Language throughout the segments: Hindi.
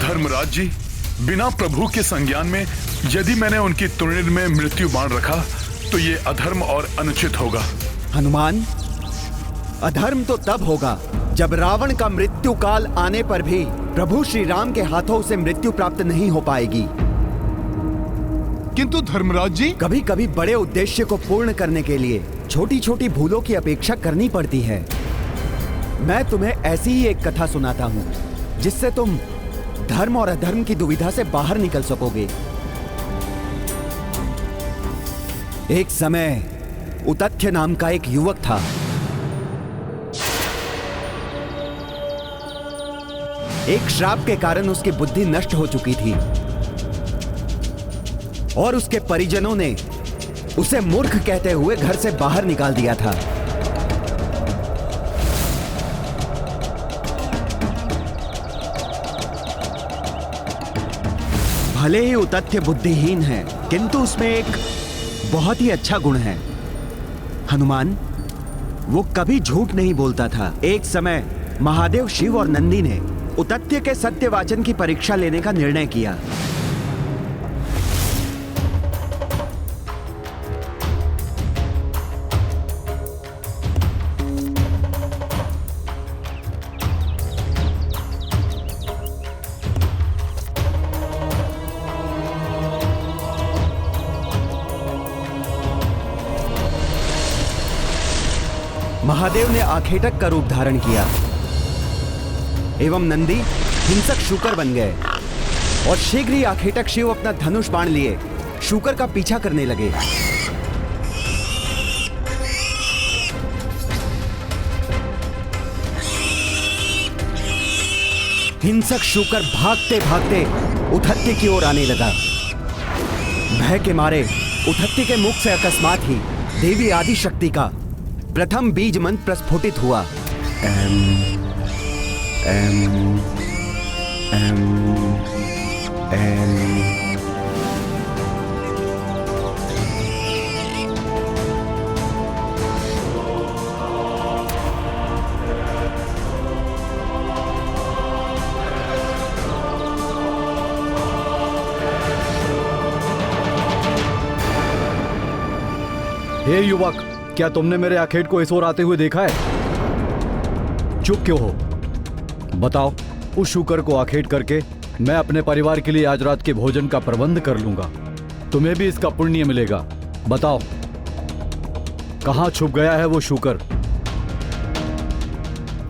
धर्मराज जी, बिना प्रभु के संज्ञान में यदि मैंने उनकी तुरंत में मृत्यु बाण रखा तो ये अधर्म और अनुचित होगा। हनुमान, अधर्म तो तब होगा जब रावण का मृत्यु काल आने पर भी प्रभु श्री राम के हाथों उसे मृत्यु प्राप्त नहीं हो पाएगी। किंतु धर्मराज जी, कभी कभी बड़े उद्देश्य को पूर्ण करने के लिए छोटी छोटी भूलों की अपेक्षा करनी पड़ती है। मैं तुम्हें ऐसी ही एक कथा सुनाता हूँ जिससे तुम धर्म और अधर्म की दुविधा से बाहर निकल सकोगे। एक समय उतथ्य नाम का एक युवक था। एक श्राप के कारण उसकी बुद्धि नष्ट हो चुकी थी और उसके परिजनों ने उसे मूर्ख कहते हुए घर से बाहर निकाल दिया था। भले ही उतथ्य बुद्धिहीन है, किंतु उसमें एक बहुत ही अच्छा गुण है। हनुमान, वो कभी झूठ नहीं बोलता था। एक समय महादेव, शिव और नंदी ने उतथ्य के सत्यवाचन की परीक्षा लेने का निर्णय किया। महादेव ने आखेटक का रूप धारण किया एवं नंदी हिंसक शूकर बन गए और शीघ्र ही आखेटक शिव अपना धनुष बाण लिए शूकर का पीछा करने लगे। हिंसक शूकर भागते भागते उतथ्य की ओर आने लगा। भय के मारे उतथ्य के मुख से अकस्मात ही देवी आदि शक्ति का प्रथम बीज मंत्र प्रस्फुटित हुआ। हे युवक, क्या तुमने मेरे आखेट को इस ओर आते हुए देखा है? चुप क्यों हो? बताओ। उस शूकर को आखेट करके मैं अपने परिवार के लिए आज रात के भोजन का प्रबंध कर लूंगा। तुम्हें भी इसका पुण्य मिलेगा। बताओ, कहाँ छुप गया है वो शूकर?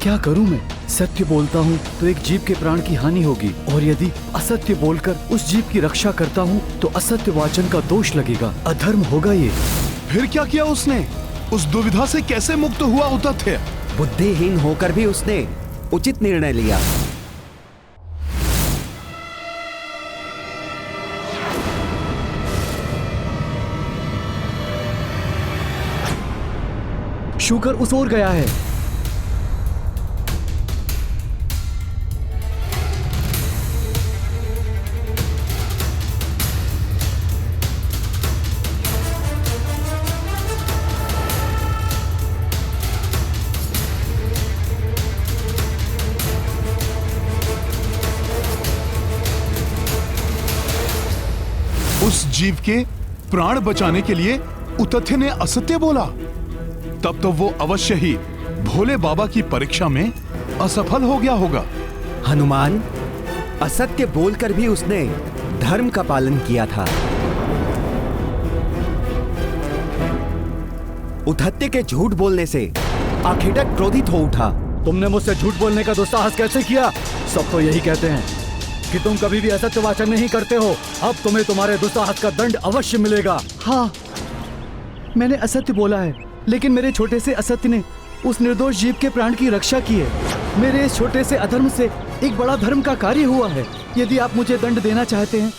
क्या करूं मैं? सत्य बोलता हूं तो एक जीव के प्राण की हानि होगी, और यदि असत्य बोलकर उस जीव की रक्षा करता हूं तो असत्य वाचन का दोष लगेगा। अधर्म होगा ये। फिर क्या किया उसने? उस दुविधा से कैसे मुक्त हुआ उतथ्य? बुद्धिहीन होकर भी उसने उचित निर्णय लिया। शूकर उस ओर गया है। उस जीव के प्राण बचाने के लिए उतथ्य ने असत्य बोला, तब तो वो अवश्य ही भोले बाबा की परीक्षा में असफल हो गया होगा। हनुमान, असत्य बोलकर भी उसने धर्म का पालन किया था। उतथ्य के झूठ बोलने से आखेटक क्रोधित हो उठा। तुमने मुझसे झूठ बोलने का दुस्साहस कैसे किया? सब तो यही कहते हैं कि तुम कभी भी असत्य वाचन नहीं करते हो। अब तुम्हें तुम्हारे दुस्साहस का दंड अवश्य मिलेगा। हाँ, मैंने असत्य बोला है, लेकिन मेरे छोटे से असत्य ने उस निर्दोष जीव के प्राण की रक्षा की है। मेरे इस छोटे से अधर्म से एक बड़ा धर्म का कार्य हुआ है। यदि आप मुझे दंड देना चाहते हैं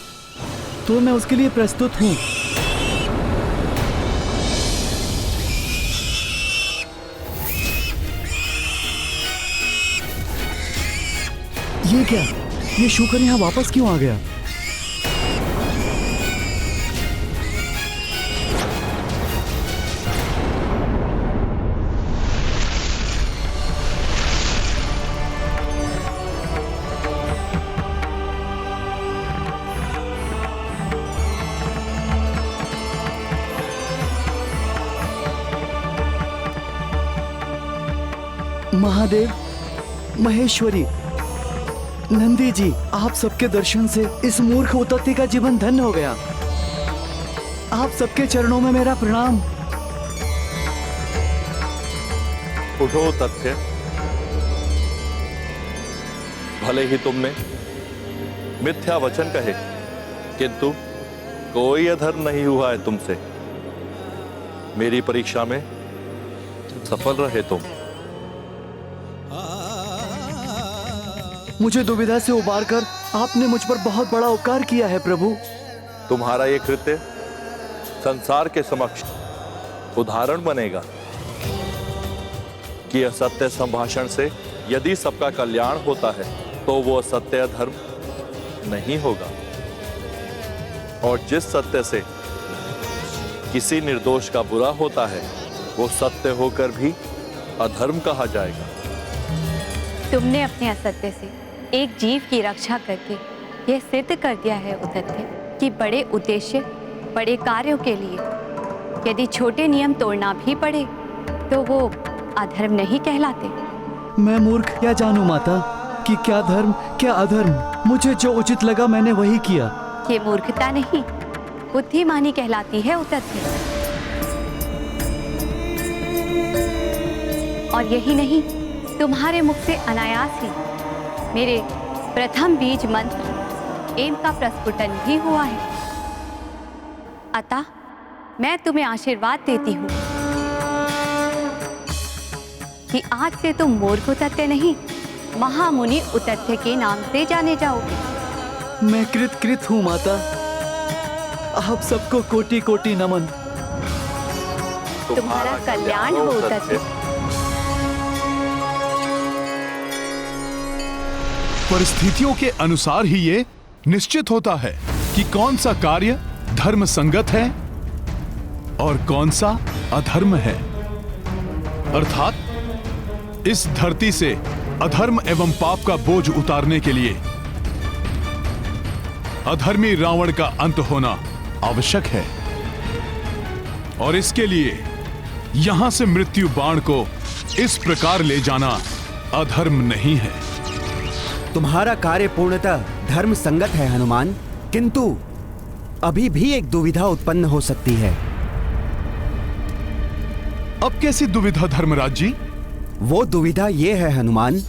तो मैं उसके लिए प्रस्तुत हूँ। ये क्या? ये शुकर यहाँ वापस क्यों आ गया? महादेव, महेश्वरी, नंदी जी, आप सबके दर्शन से इस मूर्ख उतत्ती का जीवन धन्य हो गया। आप सबके चरणों में मेरा प्रणाम। उठो तथ्य, भले ही तुमने मिथ्या वचन कहे, किंतु कोई अधर्म नहीं हुआ है तुमसे। मेरी परीक्षा में सफल रहे तुम। मुझे दुविधा से उबारकर आपने मुझ पर बहुत बड़ा उपकार किया है प्रभु। तुम्हारा ये कृत्य संसार के समक्ष उदाहरण बनेगा कि असत्य संभाषण से यदि सबका कल्याण होता है तो वो असत्य धर्म नहीं होगा, और जिस सत्य से किसी निर्दोष का बुरा होता है वो सत्य होकर भी अधर्म कहा जाएगा। तुमने अपने असत्य से एक जीव की रक्षा करके यह सिद्ध कर दिया है उतथ्य कि बड़े उद्देश्य, बड़े कार्यों के लिए यदि छोटे नियम तोड़ना भी पड़े तो वो अधर्म नहीं कहलाते। मैं मूर्ख क्या जानूं माता कि क्या धर्म क्या अधर्म। मुझे जो उचित लगा मैंने वही किया। ये मूर्खता नहीं, बुद्धिमानी कहलाती है उतथ्य। और यही नहीं, तुम्हारे मुख से अनायास ही मेरे प्रथम बीज मंत्र एम का प्रस्फुटन भी हुआ है। अतः मैं तुम्हें आशीर्वाद देती हूँ कि आज से तुम मूर्ख उतथ्य नहीं, महामुनि उतथ्य के नाम से जाने जाओगे। मैं कृत हूँ माता। आप सबको कोटि कोटि नमन। तुम्हारा कल्याण हो उतथ्य। परिस्थितियों के अनुसार ही ये निश्चित होता है कि कौन सा कार्य धर्म संगत है और कौन सा अधर्म है। अर्थात इस धरती से अधर्म एवं पाप का बोझ उतारने के लिए अधर्मी रावण का अंत होना आवश्यक है, और इसके लिए यहां से मृत्यु बाण को इस प्रकार ले जाना अधर्म नहीं है। तुम्हारा कार्य पूर्णतः धर्म संगत है हनुमान, किंतु अभी भी एक दुविधा उत्पन्न हो सकती है। अब कैसी दुविधा धर्मराज जी? वो दुविधा ये है हनुमान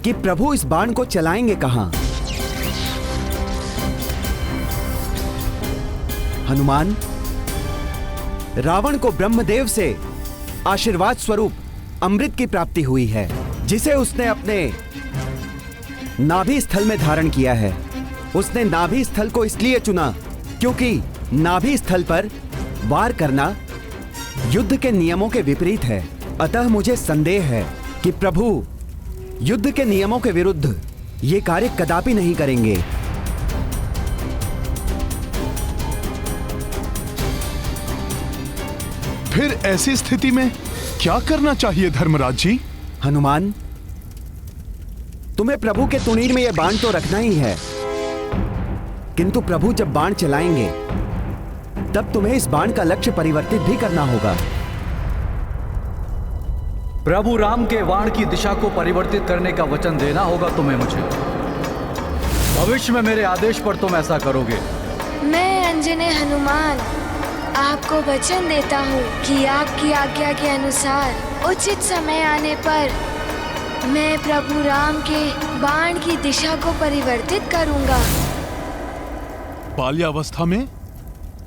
कि प्रभु इस बाण को चलाएंगे कहां। हनुमान, रावण को ब्रह्मदेव से आशीर्वाद स्वरूप अमृत की प्राप्ति हुई है, जिसे उसने अपने नाभि स्थल में धारण किया है। उसने नाभि स्थल को इसलिए चुना क्योंकि नाभि स्थल पर वार करना युद्ध के नियमों के विपरीत है। अतः मुझे संदेह है कि प्रभु युद्ध के नियमों के विरुद्ध ये कार्य कदापि नहीं करेंगे। फिर ऐसी स्थिति में क्या करना चाहिए धर्मराज जी? हनुमान, तुम्हें प्रभु के तुणीर में यह बाण तो रखना ही है, किंतु प्रभु जब बाण चलाएंगे तब तुम्हें इस बाण का लक्ष्य परिवर्तित भी करना होगा। प्रभु राम के बाण की दिशा को परिवर्तित करने का वचन देना होगा तुम्हें मुझे। भविष्य में मेरे आदेश पर तुम ऐसा करोगे। मैं अंजने हनुमान आपको वचन देता हूँ कि आपकी आज्ञा के अनुसार उचित समय आने पर मैं प्रभु राम के बाण की दिशा को परिवर्तित करूंगा। बाल्यावस्था में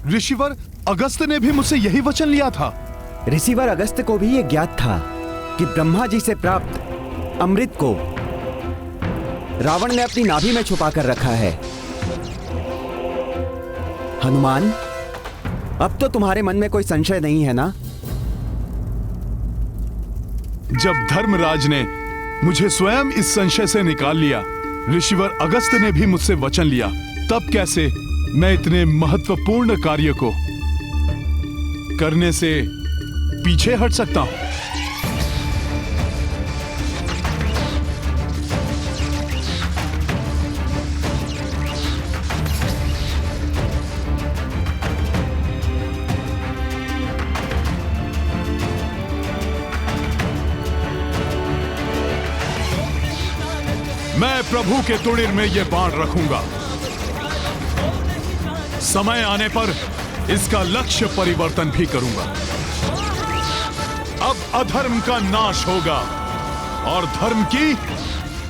ऋषिवर अगस्त ने भी मुझसे यही वचन लिया था। ऋषिवर अगस्त को भी यह ज्ञात था कि ब्रह्मा जी से प्राप्त अमृत को रावण ने अपनी नाभि में छुपा कर रखा है। हनुमान, अब तो तुम्हारे मन में कोई संशय नहीं है ना? जब धर्मराज ने मुझे स्वयं इस संशय से निकाल लिया। ऋषिवर अगस्त ने भी मुझसे वचन लिया, तब कैसे मैं इतने महत्वपूर्ण कार्य को करने से पीछे हट सकता हूं? मैं प्रभु के तुड़िर में यह बाण रखूंगा। समय आने पर इसका लक्ष्य परिवर्तन भी करूंगा। अब अधर्म का नाश होगा और धर्म की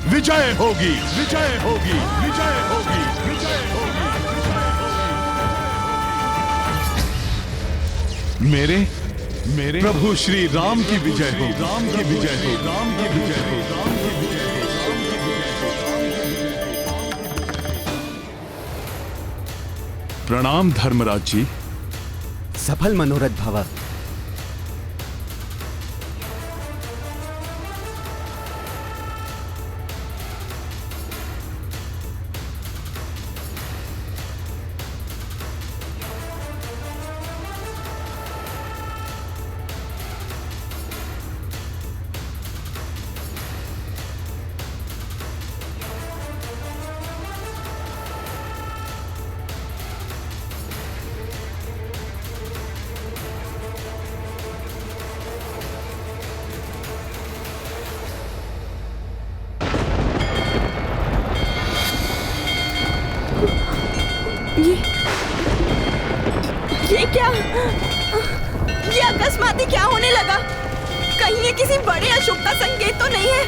विजय होगी, विजय होगी, विजय होगी, विजय होगी। मेरे प्रभु श्री राम की विजय हो, राम की विजय हो, राम की विजय हो, राम की विजय हो। प्रणाम धर्मराज जी। सफल मनोरथ भव। ये क्या? ये अकस्मात ही क्या होने लगा? कहीं ये किसी बड़े अशुभ का संकेत तो नहीं है?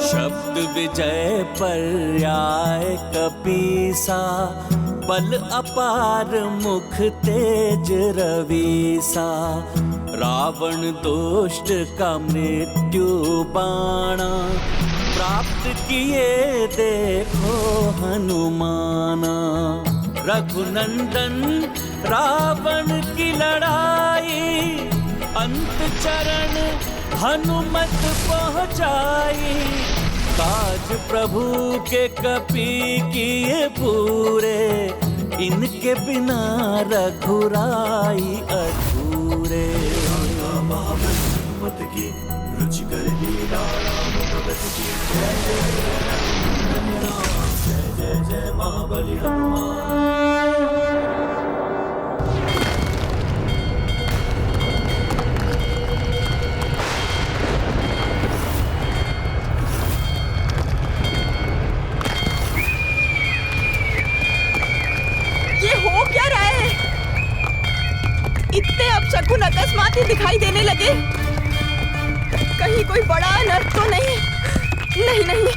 शब्द विजय पर्याय कपीसा, बल अपार मुख तेज रवीसा। रावण दुष्ट का मृत्यु बाणा, प्राप्त किए देखो हनुमाना। रघुनंदन रावण की लड़ाई, अंत चरण हनुमत पहुँचाई। काज प्रभु के कपि किए पूरे, इनके बिना रघुराई अधूरे। की रुचिकर लीला, जय जय महाबली हनुमान। ये हो क्या रहा है? इतने अपशकुन अकस्मात ही दिखाई देने लगे। कहीं कोई बड़ा अनर्थ तो नहीं? नहीं नहीं।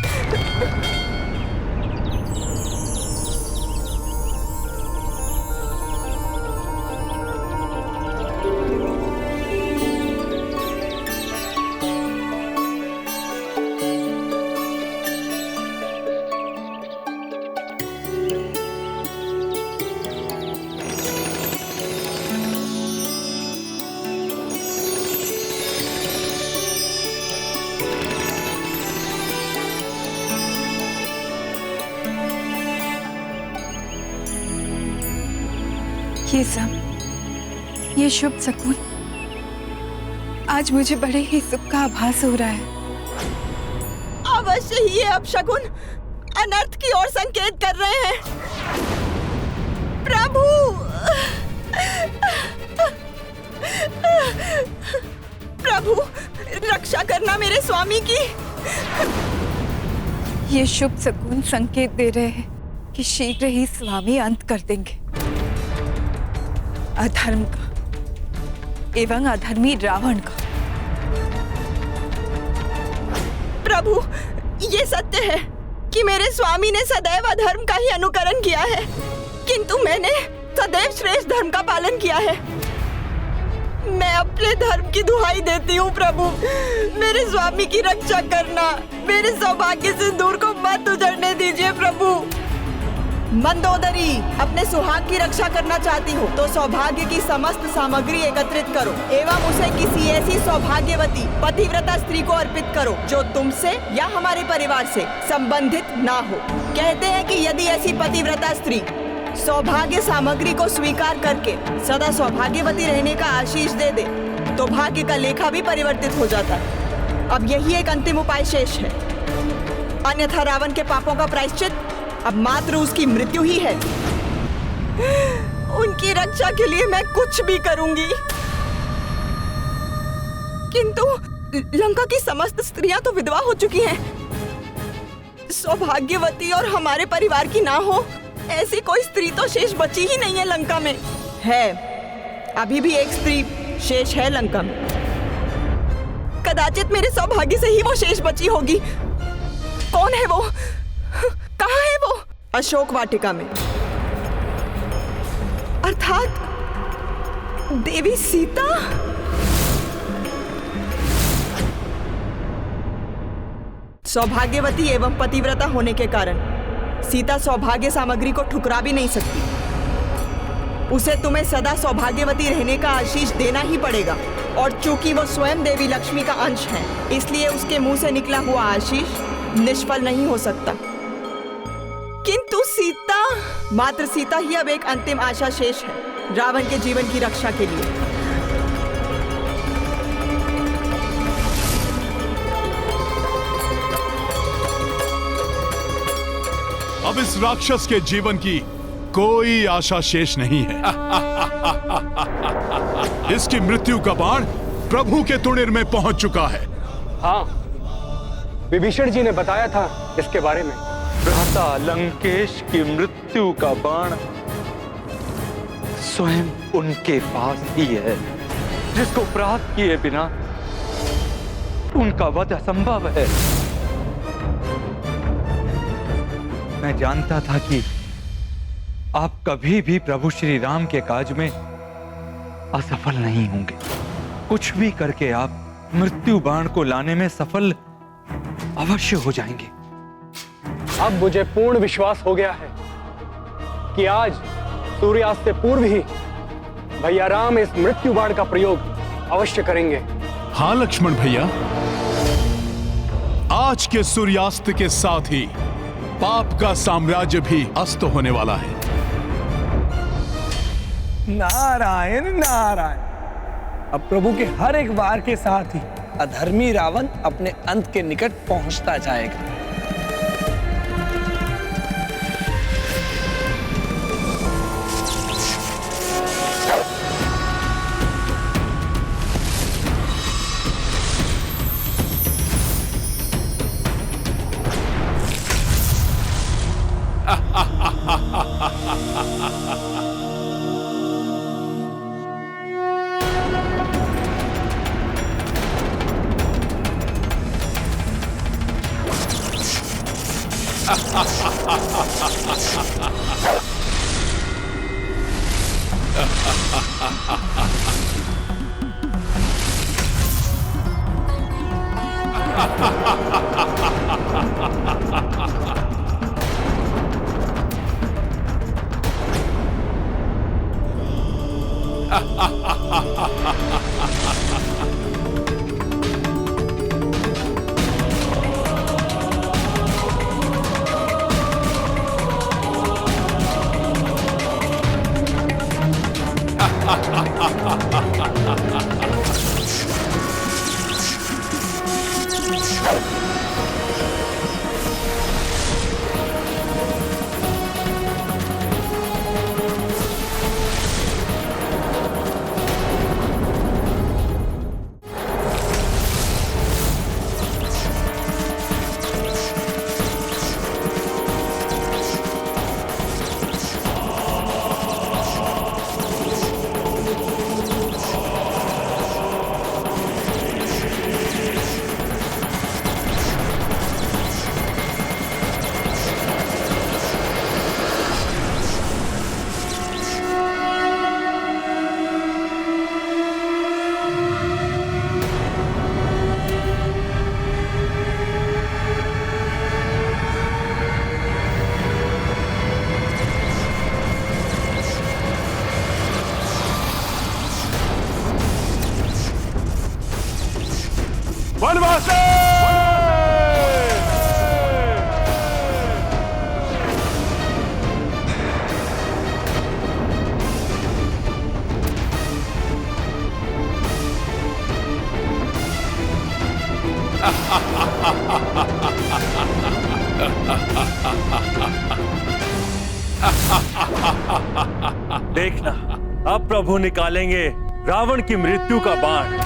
ये शुभ शकुन, आज मुझे बड़े ही सुख का आभास हो रहा है। अवश्य ही ये अपशकुन अनर्थ की ओर संकेत कर रहे हैं। प्रभु, प्रभु रक्षा करना मेरे स्वामी की। ये शुभ शकुन संकेत दे रहे हैं कि शीघ्र ही स्वामी अंत कर देंगे अधर्म का एवं अधर्मी रावण का। प्रभु, ये सत्य है कि मेरे स्वामी ने सदैव अधर्म का ही अनुकरण किया है, किंतु मैंने सदैव श्रेष्ठ धर्म का पालन किया है। मैं अपने धर्म की दुहाई देती हूँ प्रभु, मेरे स्वामी की रक्षा करना। मेरे सौभाग्य सिंदूर को मत उजड़ने दीजिए प्रभु। मंदोदरी, अपने सुहाग की रक्षा करना चाहती हो तो सौभाग्य की समस्त सामग्री एकत्रित करो एवं उसे किसी ऐसी सौभाग्यवती पतिव्रता स्त्री को अर्पित करो जो तुमसे या हमारे परिवार से संबंधित ना हो। कहते हैं कि यदि ऐसी पतिव्रता स्त्री सौभाग्य सामग्री को स्वीकार करके सदा सौभाग्यवती रहने का आशीष दे दे तो भाग्य का लेखा भी परिवर्तित हो जाता है। अब यही एक अंतिम उपाय शेष है, अन्यथा रावण के पापों का प्रायश्चित अब मात्र उसकी मृत्यु ही है। उनकी रक्षा के लिए मैं कुछ भी करूंगी, किंतु लंका की समस्त स्त्रियां तो विधवा हो चुकी हैं। सौभाग्यवती और हमारे परिवार की ना हो ऐसी कोई स्त्री तो शेष बची ही नहीं है लंका में। है, अभी भी एक स्त्री शेष है लंका में। कदाचित मेरे सौभाग्य से ही वो शेष बची होगी। कौन है वो? कहाँ है वो? अशोक वाटिका में, अर्थात देवी सीता। सौभाग्यवती एवं पतिव्रता होने के कारण सीता सौभाग्य सामग्री को ठुकरा भी नहीं सकती। उसे तुम्हें सदा सौभाग्यवती रहने का आशीष देना ही पड़ेगा, और चूंकि वो स्वयं देवी लक्ष्मी का अंश है इसलिए उसके मुंह से निकला हुआ आशीष निष्फल नहीं हो सकता। किंतु सीता, मात्र सीता ही अब एक अंतिम आशा शेष है रावण के जीवन की रक्षा के लिए। अब इस राक्षस के जीवन की कोई आशा शेष नहीं है। इसकी मृत्यु का बाण प्रभु के तुणिर में पहुंच चुका है। हाँ, विभीषण जी ने बताया था इसके बारे में। भ्राता लंकेश की मृत्यु का बाण स्वयं उनके पास ही है, जिसको प्राप्त किए बिना उनका वध असंभव है। मैं जानता था कि आप कभी भी प्रभु श्री राम के काज में असफल नहीं होंगे। कुछ भी करके आप मृत्यु बाण को लाने में सफल अवश्य हो जाएंगे। अब मुझे पूर्ण विश्वास हो गया है कि आज सूर्यास्त से पूर्व ही भैया राम इस मृत्यु बाण का प्रयोग अवश्य करेंगे। हाँ लक्ष्मण भैया, आज के सूर्यास्त के साथ ही पाप का साम्राज्य भी अस्त होने वाला है। नारायण नारायण। अब प्रभु के हर एक वार के साथ ही अधर्मी रावण अपने अंत के निकट पहुंचता जाएगा। वनवासी। देखना, अब प्रभु निकालेंगे रावण की मृत्यु का बाण।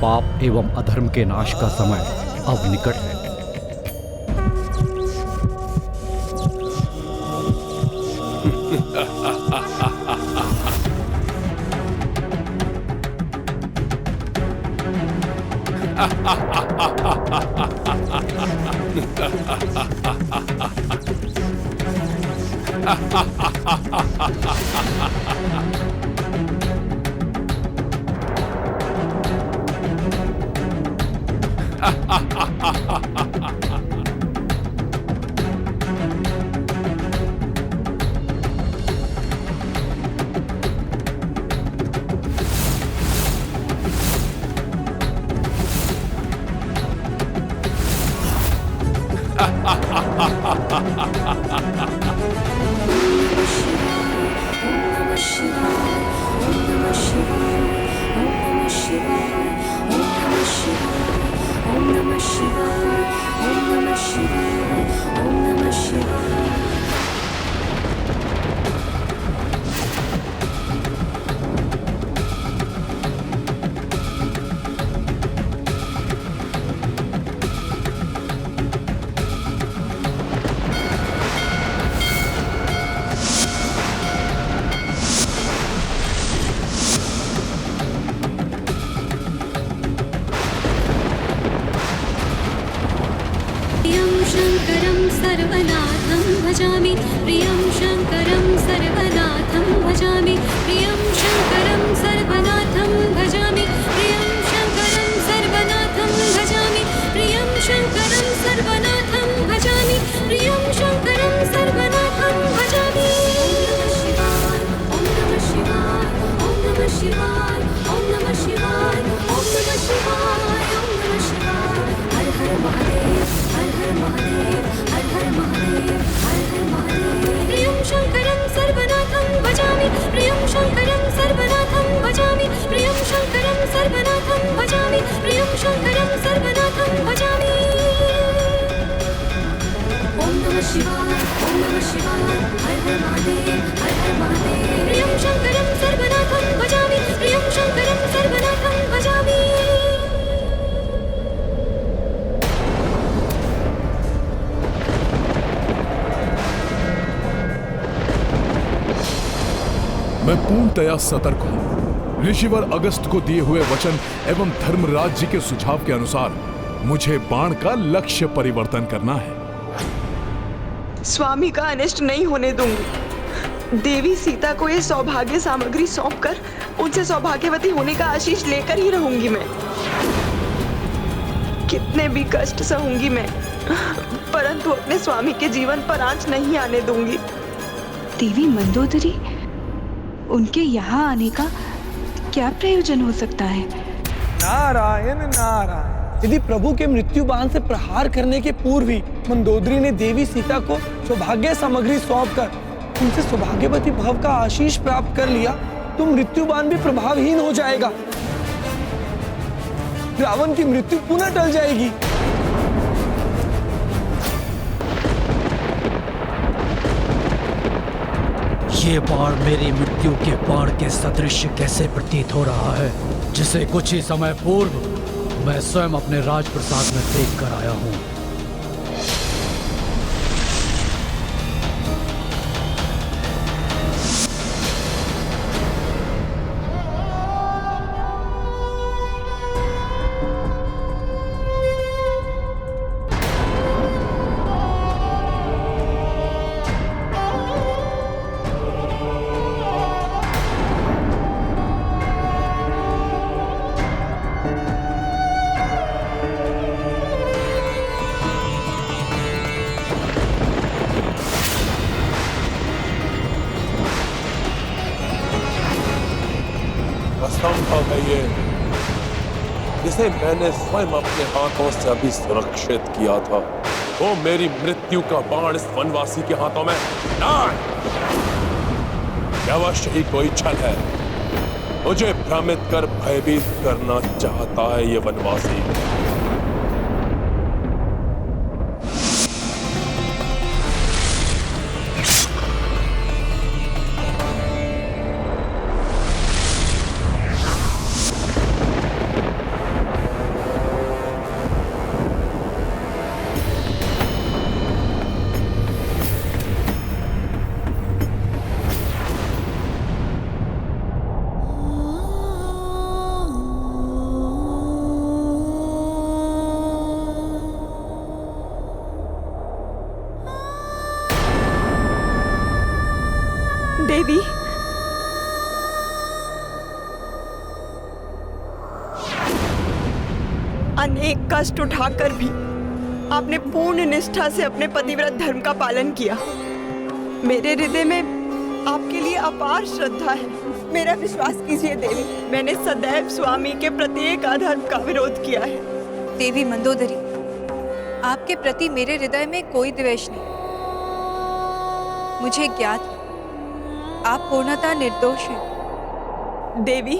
पाप एवं अधर्म के नाश का समय अब निकट है। सर्वनाथं भजामि प्रियं शङ्करं सर्वनाथं भजामि प्रियं शङ्करं सर्वनाथं भजामि प्रियं शङ्करं सर्वनाथं भजामि प्रियं शङ्करं सर्वनाथं भजामि प्रियं शङ्करं सर्वनाथं भजामि। ॐ नमः शिवाय, ॐ नमः शिवाय, ॐ नमः शिवाय, ॐ नमः शिवाय, ॐ नमः शिवाय। हर हर महादेव, हर हर महादेव, हर हर महादेव, हर हर महादेव। प्रियं शङ्करं सर्वनाथं भजामि प्रियं शङ्करं सर्वनाथं भजामि प्रियं शङ्करं सर्वनाथं भजामि प्रियं शङ्करं सर्वनाथं भजामि। ॐ नमः शिवाय, ॐ नमः शिवाय, हर हर महादेव, हर हर महादेव। प्रियं शङ्करं सर्वनाथं भजामि प्रियं शङ्करं सर्वनाथं भजामि। मैं पूर्णतया सतर्क हूं। ऋषिवर अगस्त को दिए हुए वचन एवं धर्मराज जी के सुझाव के अनुसार मुझे बाण का लक्ष्य परिवर्तन करना है। स्वामी का अनिष्ट नहीं होने दूंगी। देवी सीता को ये सौभाग्य सामग्री सौंपकर उनसे सौभाग्यवती होने का आशीष लेकर ही रहूंगी मैं। कितने भी कष्ट सहूंगी मैं, परंतु अपने स्वामी के जीवन पर आंच नहीं आने दूंगी। देवी मंदोदरी, उनके यहाँ आने का क्या प्रयोजन हो सकता है? नारायण नारायण। यदि प्रभु के मृत्यु बाण से प्रहार करने के पूर्व ही मंदोदरी ने देवी सीता को सौभाग्य सामग्री सौंपकर उनसे सौभाग्यवती भव का आशीष प्राप्त कर लिया तो मृत्यु बाण भी प्रभावहीन हो जाएगा। रावण की मृत्यु पुनः टल जाएगी। ये बाण मेरी मृत्यु के बाण के सदृश कैसे प्रतीत हो रहा है, जिसे कुछ ही समय पूर्व मैं स्वयं अपने राजप्रसाद में देख कर आया हूं। असंभव है ये, जिसे मैंने स्वयं अपने हाथों से अभी सुरक्षित किया था, वो मेरी मृत्यु का बाण इस वनवासी के हाथों में नहीं। अवश्य ही कोई छल है, मुझे भ्रमित कर भयभीत करना चाहता है ये वनवासी। देवी, अनेक कष्ट उठाकर भी आपने पूर्ण निष्ठा से अपने पतिव्रत धर्म का पालन किया। मेरे हृदय में आपके लिए अपार श्रद्धा है। मेरा विश्वास कीजिए देवी, मैंने सदैव स्वामी के प्रत्येक अधर्म का विरोध किया है। देवी मंदोदरी, आपके प्रति मेरे हृदय में कोई द्वेष नहीं। मुझे ज्ञात है, आप पूर्णतः निर्दोष हैं। देवी,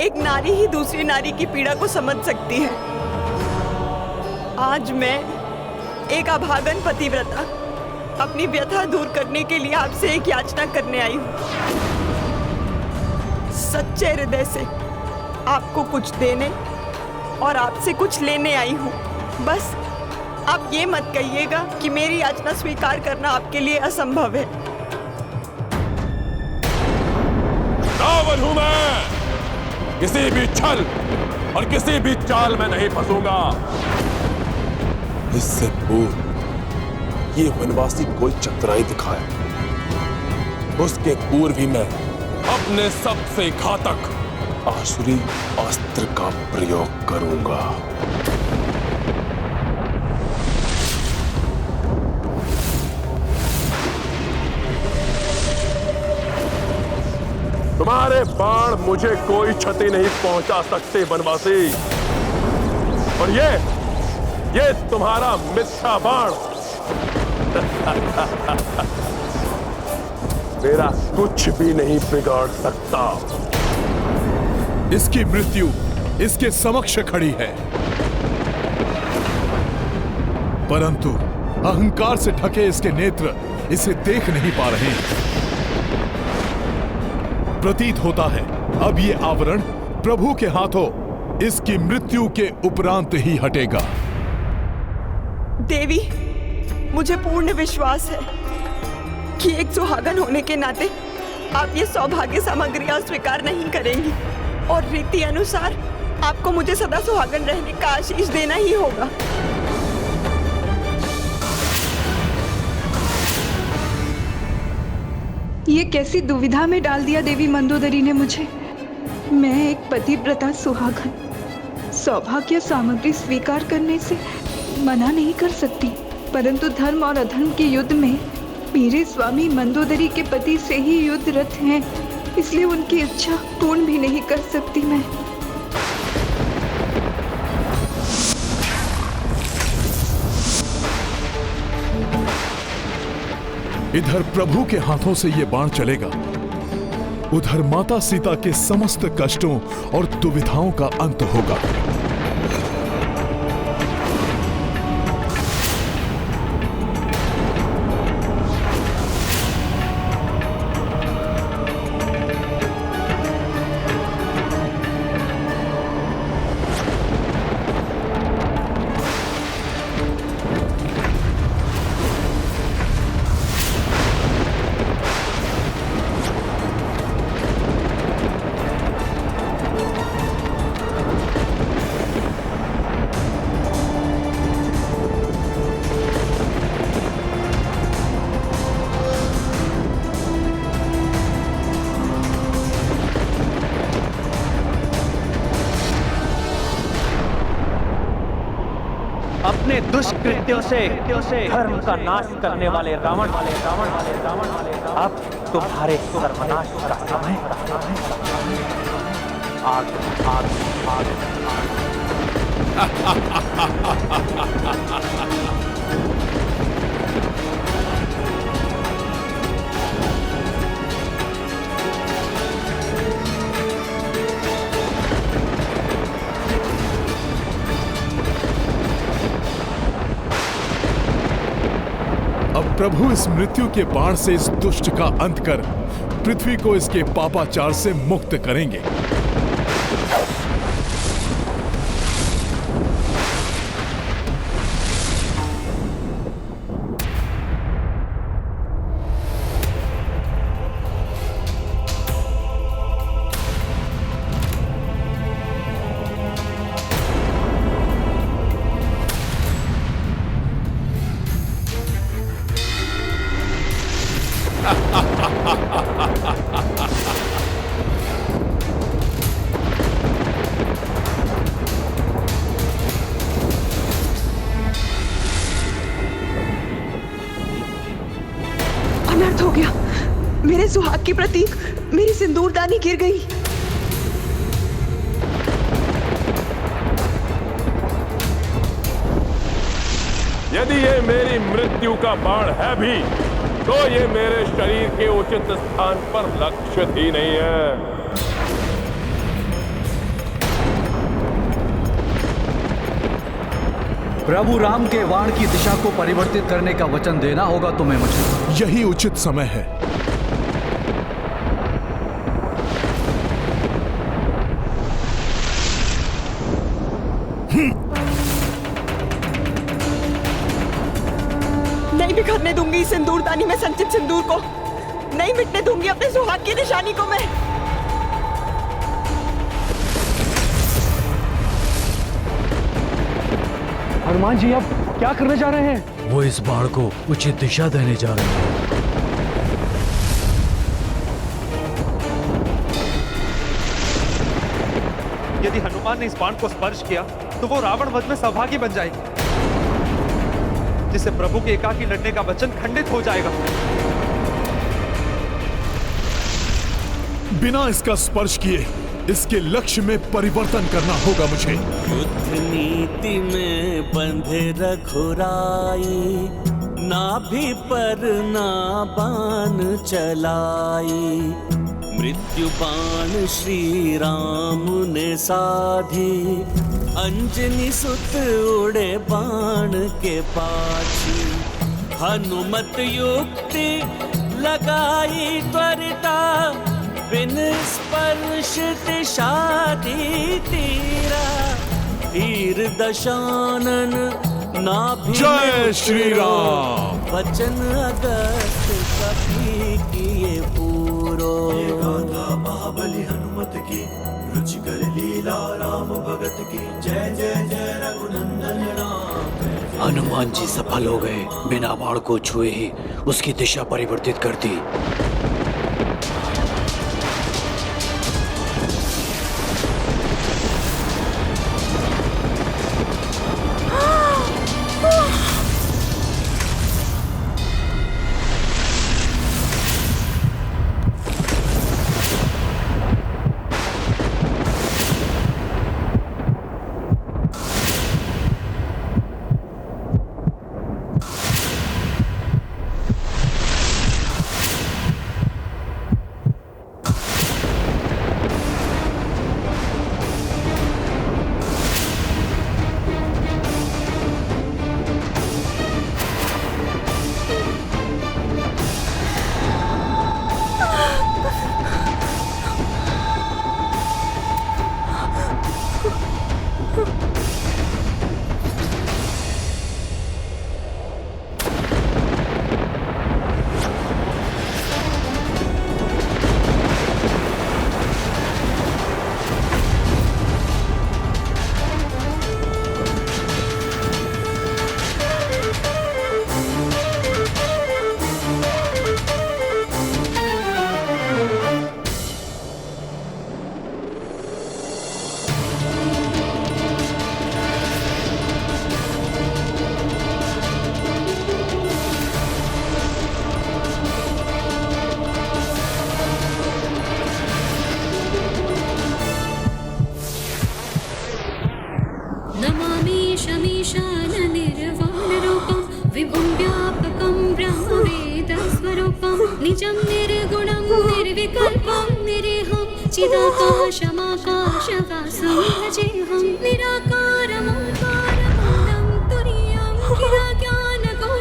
एक नारी ही दूसरी नारी की पीड़ा को समझ सकती है। आज मैं एक अभागन पतिव्रता अपनी व्यथा दूर करने के लिए आपसे एक याचना करने आई हूँ। सच्चे हृदय से आपको कुछ देने और आपसे कुछ लेने आई हूँ। बस आप ये मत कहिएगा कि मेरी याचना स्वीकार करना आपके लिए असंभव है। रावण हूं मैं, किसी भी छल और किसी भी चाल में नहीं फंसूंगा। इससे पूर्व ये वनवासी कोई चतुराई दिखाए, उसके पूर्व ही मैं अपने सबसे घातक आसुरी अस्त्र का प्रयोग करूंगा। तुम्हारे बाण मुझे कोई क्षति नहीं पहुंचा सकते वनवासी, और ये तुम्हारा मिथ्या बाण मेरा कुछ भी नहीं बिगाड़ सकता। इसकी मृत्यु इसके समक्ष खड़ी है, परंतु अहंकार से ढके इसके नेत्र इसे देख नहीं पा रहे। प्रतीत होता है अब ये आवरण प्रभु के हाथों इसकी मृत्यु के उपरांत ही हटेगा। देवी, मुझे पूर्ण विश्वास है कि एक सुहागन होने के नाते आप ये सौभाग्य सामग्री अस्वीकार नहीं करेंगी, और रीति अनुसार आपको मुझे सदा सुहागन रहने का आशीष देना ही होगा। ये कैसी दुविधा में डाल दिया देवी मंदोदरी ने मुझे। मैं एक पतिव्रता सुहागन सौभाग्य सामग्री स्वीकार करने से मना नहीं कर सकती, परंतु धर्म और अधर्म के युद्ध में मेरे स्वामी मंदोदरी के पति से ही युद्धरत हैं, इसलिए उनकी इच्छा पूर्ण भी नहीं कर सकती मैं। इधर प्रभु के हाथों से ये बाण चलेगा, उधर माता सीता के समस्त कष्टों और दुविधाओं का अंत होगा। अपने दुष्कृत्यों से धर्म का नाश करने वाले रावण अब तुम्हारे सर्वनाश का समय। आग आग आग प्रभु इस मृत्यु के बाण से इस दुष्ट का अंत कर पृथ्वी को इसके पापाचार से मुक्त करेंगे। अनर्थ हो गया। मेरे सुहाग की प्रतीक मेरी सिंदूरदानी गिर गई। यदि ये मेरी मृत्यु का बाण है भी तो ये मेरे शरीर के उचित स्थान पर लक्षित ही नहीं है। प्रभु राम के बाण की दिशा को परिवर्तित करने का वचन देना होगा तुम्हें मुझे। यही उचित समय है। नहीं बिखरने दूंगी सिंदूरदानी में संचित सिंदूर को, नहीं मिटने दूंगी अपने सुहाग की निशानी को मैं। हनुमान जी अब क्या करने जा रहे हैं? वो इस बाण को उचित दिशा देने जा रहे हैं। यदि हनुमान ने इस बाण को स्पर्श किया तो वो रावण वध में सौभाग्य बन जाएगी, जिससे प्रभु के एकाकी लड़ने का वचन खंडित हो जाएगा। बिना इसका स्पर्श किए इसके लक्ष्य में परिवर्तन करना होगा मुझे। युद्ध नीति में बंधे रघुराई, नाभि पर ना बाण चलाई। मृत्यु बाण श्री राम ने साधी, अंजनी सुत उड़े बाण के पाछी। हनुमत युक्ति लगाई त्वरिता, बिन स्पर्श दिशा दी तीरा। तीर दशानन नाभि जय श्री राम। वचन अगस्त कभी किए पूरो। महाबली हनुमत की रुचिकर लीला, राम भगत की जय जय जय रघुनंदन राम। हनुमान जी सफल हो गए, बिना बाण को छुए ही उसकी दिशा परिवर्तित कर दी। विभुं व्यापकं ब्रह्मवेदस्वरूपं निजं निर्गुणं निर्विकल्पं निरेहं चिदाकाशमाकाशवासं भजेऽहं निराकारमोकारमूलं तुरीयं गिराज्ञानगोतीतमीशं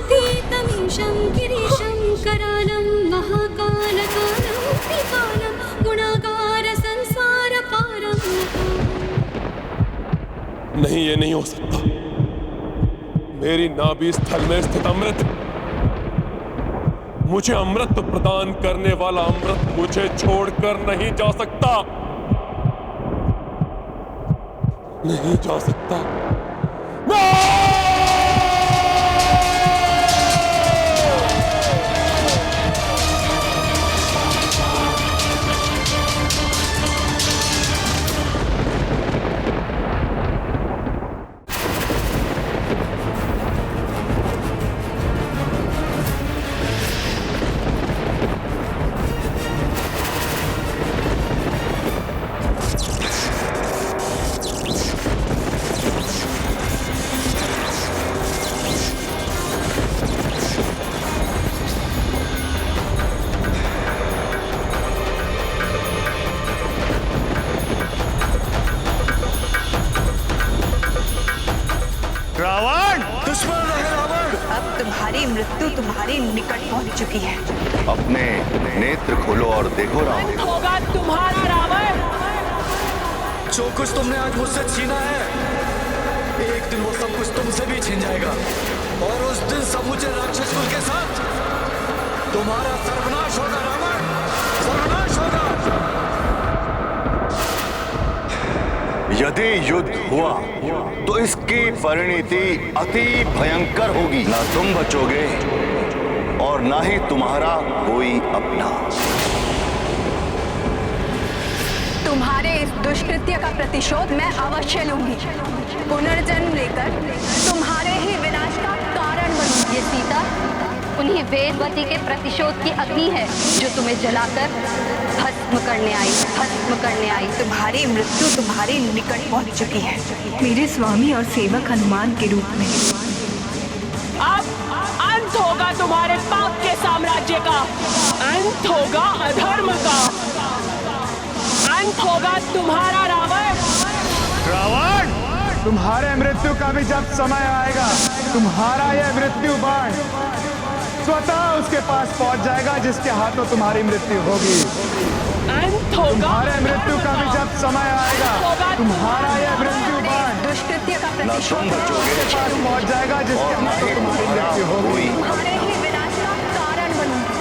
गिरीशं करालं महाकालकालं त्रिकालं गुणागार संसारपारं नहीं, ये नहीं हो सकता। मेरी नाभि स्थल में स्थित अमृत, मुझे अमृत प्रदान करने वाला अमृत मुझे छोड़कर नहीं जा सकता, नहीं जा सकता। मृत्यु तुम्हारे निकट पहुंच चुकी है। अपने नेत्र खोलो और देखो रावण। होगा तुम्हारा रावण। जो कुछ तुमने आज मुझसे छीना है, एक दिन वो सब कुछ तुमसे भी छीन जाएगा, और उस दिन समूचे राक्षस कुल के साथ तुम्हारा सर्वनाश होगा रावण, सर्वनाश होगा। यदि युद्ध हुआ तो इसकी परिणति अति भयंकर होगी। ना तुम बचोगे और ना ही तुम्हारा कोई अपना। तुम्हारे इस दुष्कृत्य का प्रतिशोध मैं अवश्य लूंगी। पुनर्जन्म लेकर तुम्हारे ही विनाश का कारण बनूंगी। ये सीता उन्हीं वेदवती के प्रतिशोध की अग्नि है जो तुम्हें जलाकर भस्म करने आई। तुम्हारी मृत्यु तुम्हारे निकट पहुंच चुकी है, मेरे स्वामी और सेवक हनुमान के रूप में। अब अंत होगा तुम्हारे पाप के साम्राज्य का, अंत होगा अधर्म का, अंत होगा तुम्हारा रावण। तुम्हारे मृत्यु का भी जब समय आएगा, तुम्हारा यह मृत्यु बाण स्वतः उसके पास पहुंच जाएगा जिसके हाथों तुम्हारी मृत्यु होगी। तुम्हारे मृत्यु का भी जब समय आएगा, तुम्हारा यह मृत्यु बाण दुष्कृत्य का प्रतिशोध उसके पास पहुंच जाएगा जिसके हाथों तुम्हारी मृत्यु होगी। तुम्हारे ही विनाश का कारण बनूंगी।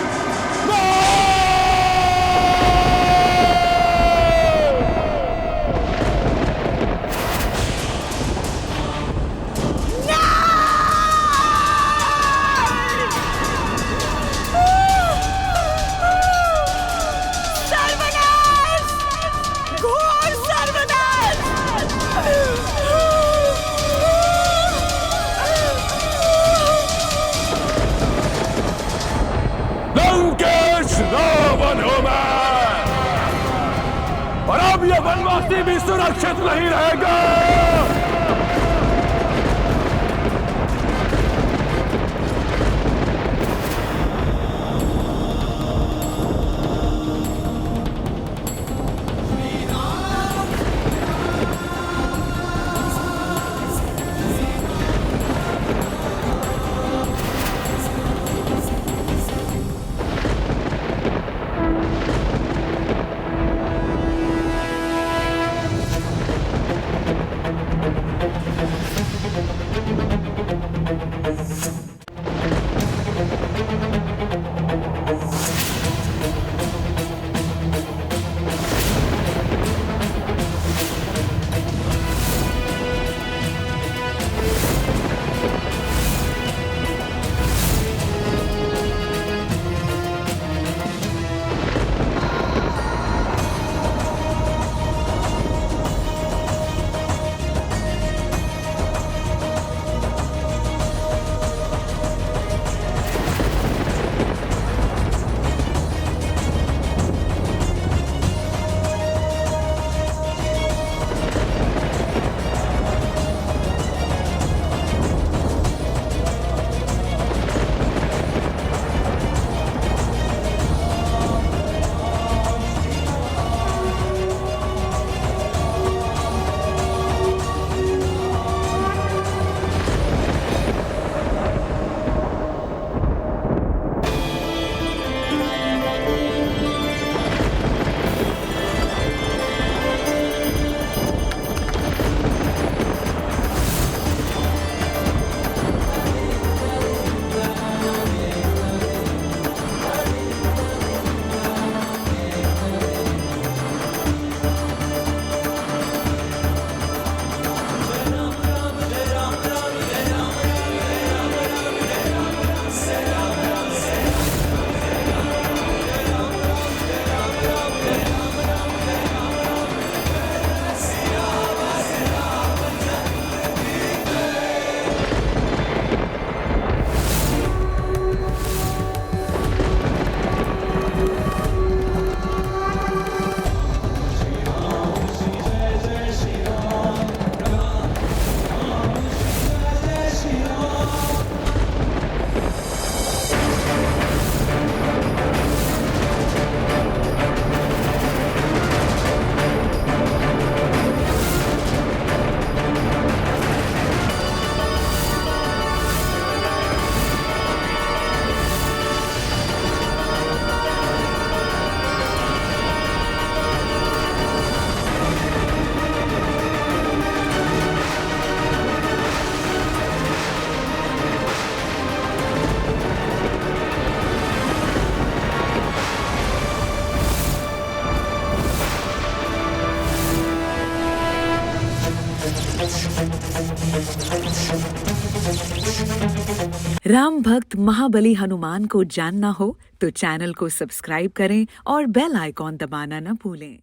रावण हूं मैं, और अब यह वनवासी भी सुरक्षित नहीं रहेगा। राम भक्त महाबली हनुमान को जानना हो तो चैनल को सब्सक्राइब करें और बेल आइकॉन दबाना न भूलें।